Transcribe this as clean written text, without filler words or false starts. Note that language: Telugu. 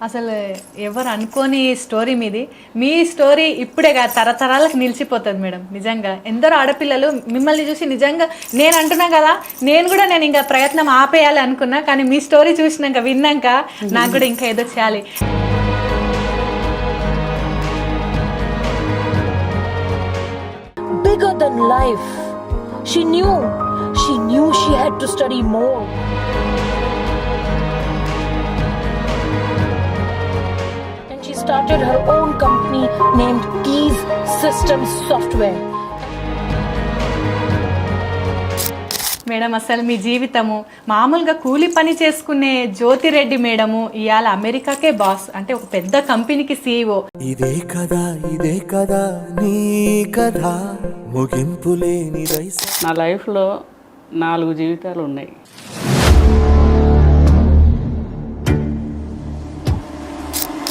అసలు ఎవరు అనుకోని స్టోరీ మీది. మీ స్టోరీ ఇప్పుడే కాదు తరతరాలకు నిలిచిపోతుంది మేడం. నిజంగా ఎందరో ఆడపిల్లలు మిమ్మల్ని చూసి నిజంగా నేను అంటున్నా కదా, నేను ఇంకా ప్రయత్నం ఆపేయాలి అనుకున్నా, కానీ మీ స్టోరీ చూసినాక విన్నాక నాకు కూడా ఇంకా ఏదో చేయాలి. Bigger than life. She knew she had to study more. And she started her own company named Keys Systems Software. Madam అసలు మీ జీవితము మామూలుగా కూలి పని చేసుకునే జ్యోతిరెడ్డి మేడము ఇవాళ అమెరికాకే బాస్, అంటే ఒక పెద్ద కంపెనీకి CEO. ఇదే కదా నీ కథ ముగింపు లేని నా లైఫ్లో 4 జీవితాలు ఉన్నాయి.